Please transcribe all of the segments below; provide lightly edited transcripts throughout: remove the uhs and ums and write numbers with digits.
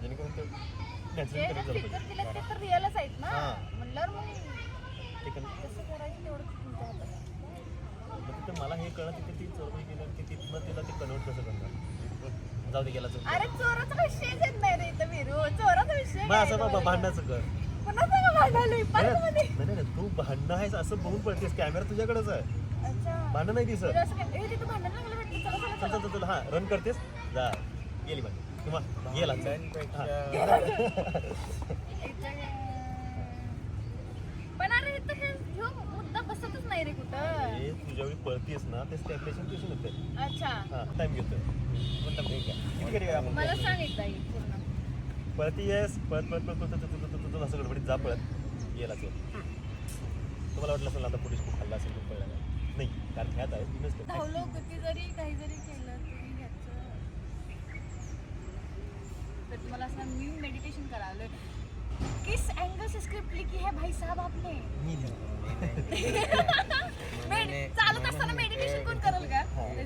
जेणेकरून ते ते फिल्टर दिले ते तर रिअलच आहेत ना म्हणल्यावर मग कसं करायचं तेवढं तुमच्या हातात. मला हे कळत की ती चोरी केलं की तिथनं तिला ते कन्वर्ट कसं करणार. जाऊ दे गेला चोर. अरे चोराचा विषयच येत नाही रे इथं विरू. चोराचा विषय मग असं भांडणाचं कर. कोणाचं भांडणं पार्कमध्ये. नाही तू भांडणं आहेस असं बघून पडतेस. कॅमेरा तुझ्याकडेच आहे. अच्छा भांडण नाही दिसत. हे तिथं भांडण लागलं वाटतं. चला चल हा रन करतेस जा गेली भांडी किंवा गेला पण अरे इथं हे मुद्दा बसतच नाही रे कुठं. तुझ्या वेळी पळतीस ना ते स्टॅबिलेशन ट्युशन होते. अच्छा हा टाइम घेतोय. किती कधी आपण मला सांग एकदा पूर्ण. पळती आहेस पळत असं गडबडीत जा पळत गेला चोर. तुम्हाला वाटलं असेल आता पोलीस खूप खाल्ला असेल खूप पळला नाही कारण ह्यात आहे तीनच धावलो किती जरी काही जरी केलं तरी ह्याचं तर तुम्हाला असं मी मेडिटेशन करावलं. किस एंगल से स्क्रिप्ट लिखी है भाई साहब आपने. चालत असताना मेडिटेशन कोण करेल का.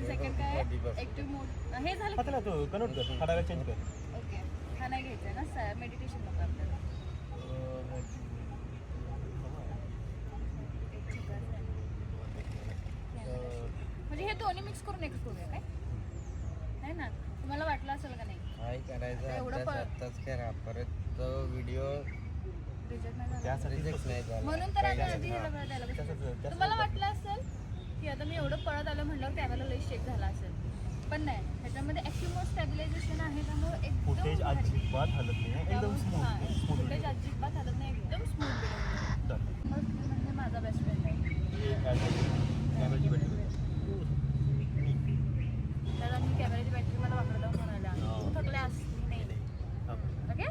सेकंड काय ऍक्टिव्ह मोड हे झालं. आता तू कन्वर्ट कर थोडा वेळ चेंज कर. ओके हा नाही घ्यायचा ना मेडिटेशन नको आपल्याला. म्हणजे हे दोन्ही मिक्स करून एकच करूया काय आहे ना. तुम्हाला वाटलं असेल का नाही काय करायचं आत्ताच करा परत तो व्हिडिओ रिजेक्ट नाही झाला त्यासाठी नाही झाला म्हणून तर आता आधी ह्याला वेळ द्यायला पाहिजे. तुम्हाला वाटलं असेल की आता मी एवढं पळत आलं म्हटल्यावर कॅमेरा लई शेक झाला असेल पण नाही. ह्याच्यामध्ये ॲक्टिव्ह स्टॅबिलायझेशन आहे त्यामुळे फुटेज अजिबात हलत नाही एकदम स्मूथ. फुटेज अजिबात हलत नाही एकदम स्मूथ. मग म्हणजे माझा बेस्ट फ्रेंड आहे. कॅमेराची बॅटरी त्याला मी कॅमेराची बॅटरी मला वापरत जाऊन म्हणाला तू थकल्यास मी नाही. ओके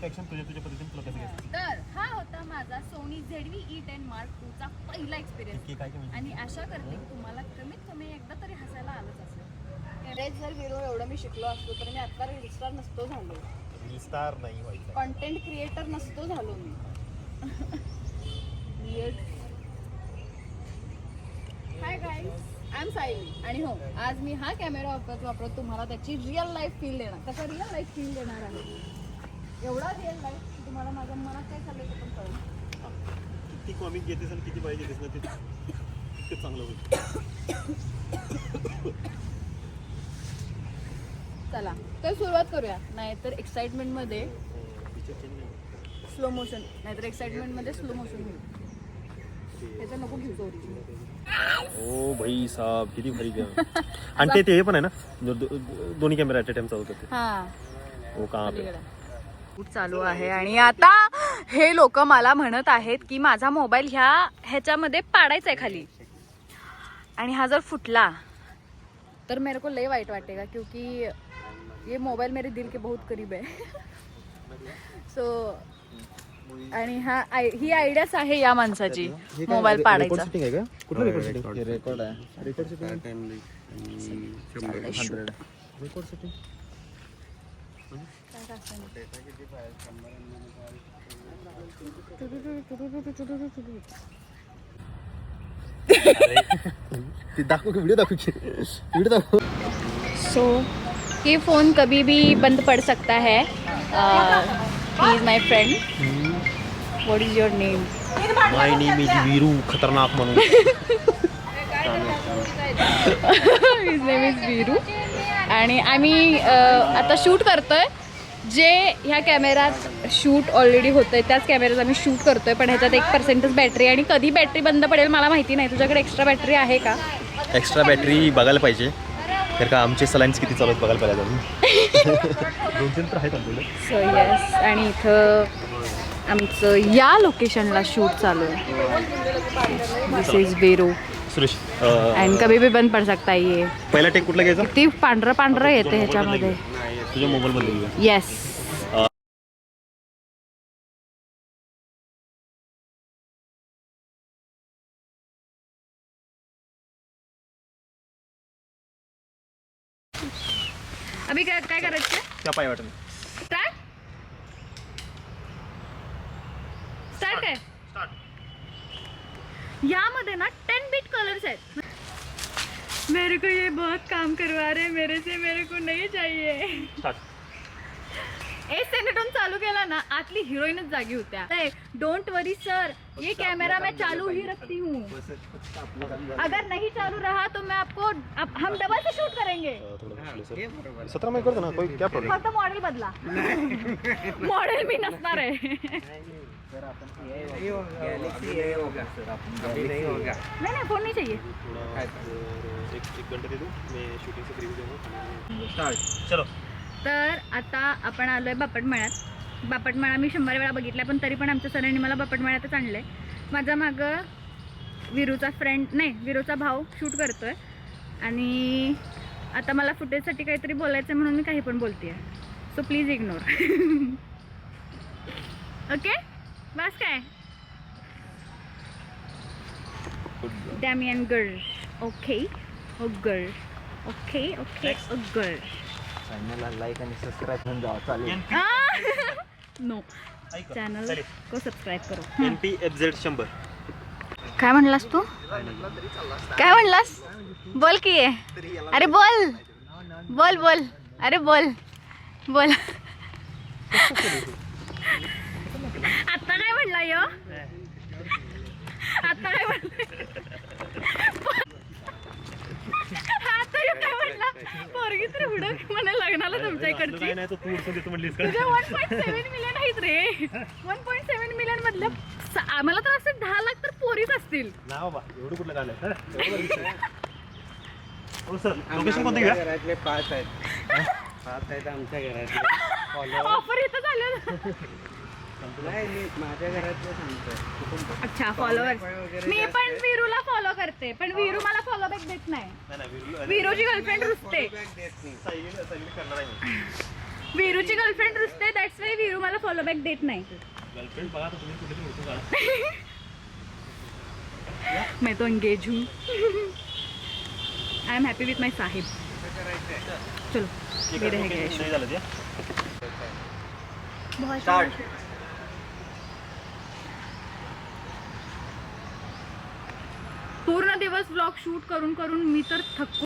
ॲक्शन तुझ्या पद्धतीने तुला कसं घ्यायचं. तर हा होता माझा सोनी ZV-E10 Mark II चा पहिला एक्सपिरियन्स. काय आणि आशा करते की तुम्हाला कमीत कमी एकदा तरी हसायला आलंच असेल. जर विरो एवढं मी शिकलो असतो तर मी आता रील स्टार नसतो झालो. रील स्टार नाही व्हायचं. कॉन्टेंट क्रिएटर नसतो झालो मी. Hi guys I am Sayali आणि हो आज मी हा कॅमेरा वापरत तुम्हाला त्याची रिअल लाईफ फील देणार. त्याचा रिअल लाईफ फील देणार आहे. एवढा रिअल लाईफ की तुम्हाला माझ्या मनात काय चाललंय ते पण कळेल. किती कॉमिक घेतेस आणि किती पाहिजे घेतेस ना ते चांगलं होईल. चला तर सुरुवात करूया. नाहीतर एक्साइटमेंटमध्ये स्लो मोशन नाहीतर एक्साइटमेंटमध्ये स्लो मोशन होईल. त्याचं नको घेऊ ओरिजिनल. ओ भाई साहब किती भारी गेम. आणि ते पण आहे ना दोन्ही कॅमेरा ॲट अ टाइम चालवतात ते. हां ओ कहाँ पे चालू आहे. आणि आता हे लोक मला म्हणत आहेत की माझा मोबाईल ह्याच्यामध्ये पाडायचा आहे खाली आणि हा जर फुटला तर मेरे को लय वाईट वाटेगा क्योंकि ये मोबाईल मेरे दिल के बहुत करीब आहे. सो आणि ही आयडियाच आहे या माणसाची मोबाईल पाडायचा. रेकॉर्ड आहे रेकॉर्ड सेटिंग व्हिडिओ दाखव. सो ये फ़ोन कभी भी बंद पड़ सकता है. He is my friend. What is your name. My name is Veeru खतरनाक म्हणून. His name is Veeru. आणि आम्ही आता शूट करतोय. जे ह्या कॅमेऱ्यात शूट ऑलरेडी होतंय त्याच कॅमेऱ्यात आम्ही शूट करतोय. पण ह्याच्यात 1% बॅटरी आणि कधी बॅटरी बंद पडेल मला माहिती नाही. तुझ्याकडे एक्स्ट्रा बॅटरी आहे का. एक्स्ट्रा बॅटरी बघायला पाहिजे तर का आमचे सलाईन्स किती चालू आहेत बघायला पाहिजे. 2-3 तर आहेत आमच्याकडे. So yes. आणि इथं आमचं या लोकेशनला शूट चालू आहे. दिस इज बेरो सुरेश अँड कभी भी बंद पड सकता है ये. पहिला टेक कुठला घ्यायचा. ती पांढरं येते ह्याच्यामध्ये. तुझ्या मोबाईलमध्ये येस. अभी काय करायचं. त्या पाय वाटत स्टार्ट काय. यामध्ये ना 10 बिट कलर्स आहेत. मेरे को ये बहुत काम करवा रहे मेरे से. मेरे को नहीं चाहिए. एस सेनेटोन चालू केला ना आतली हिरोईनच जागी होत्या. डोंट वरी सर, ये कैमरा मैं चालू ही रखती हूँ. अगर नहीं चालू रहा तो मैं आपको हम डबल से शूट करेंगे. हे बरोबर 17 में करतो ना, कोई क्या प्रॉब्लेम. फक्त मॉडेल बदला. मॉडेल मी नसणार आहे. ये होगा गैलेक्सी ये होगा अभी नहीं होगा. नाही नाही फोन नाही चाहिए. थोड़ा एक घंटा दे दूँ, मैं शूटिंग से रिव्यू दूँगा. स्टार्ट. चलो. तर आता आपण आलोय बापटमळ्यात. बापटमळा मी 100 वेळा बघितला, पण तरी पण आमच्या सरांनी मला बापटमळ्यातच आणलंय. माझा मागं विरूचा फ्रेंड नाही विरूचा भाऊ शूट करतोय आणि आता मला फुटेजसाठी काहीतरी बोलायचं म्हणून मी काही पण बोलतेय. So please ignore. ओके बस काय. Damien girl. ओके ओ गर्ल. ओके ओके ओ गर्ल. चॅनलला लाईक आणि सबस्क्राईब करून जावा चालेल. नो ऐका. चॅनल चालेल. को सबस्क्राईब करो. NPFZ 100. काय म्हणलास तू. काय म्हणलास बोल की आहे. अरे बोल बोल बोल. अरे बोल बोल. आता काय म्हणला यो. आता काय म्हणला. आता यो काय म्हणला. पोरगी तर हुडक म्हणे लग्नाला तुमच्या इकडची. काय नाही, तो तू उडसून देतो म्हणलीस का? तुझे 1.7 मिलियन आहेत रे. 1.7 मिलियन मधलं आम्हाला तर असं 10 लाख तर पोरीच असतील. ना बाबा, एवढं कुठलं काढलंय. हो सर, लोकेशन कोणतं घ्या. घरातले 5 आहेत. 5 आहेत आमच्या घरातले. ऑफर इथं झालं. नाही मी माझ्या घरातले सांगतोय. अच्छा फॉलोअर्स. मी पण वीरूला फॉलो करते, पण वीरू मला फॉलो बॅक देत नाही. नाही, नाही, वीरूची गर्लफ्रेंड रुसते. सायली करणार आहे मी. वीरूची गर्लफ्रेंड रुसते, दॅट्स वाय वीरू मला फॉलो बॅक देत नाही. गर्लफ्रेंड बघा तर तुम्ही कुठे उडतो का. मैं तो एंगेज हूँ. I am happy with my Sahib. चलो ये रह गया. नाही झालं ते. स्टार्ट. पूर्ण दिवस व्लॉग शूट करून करून मी तर थकून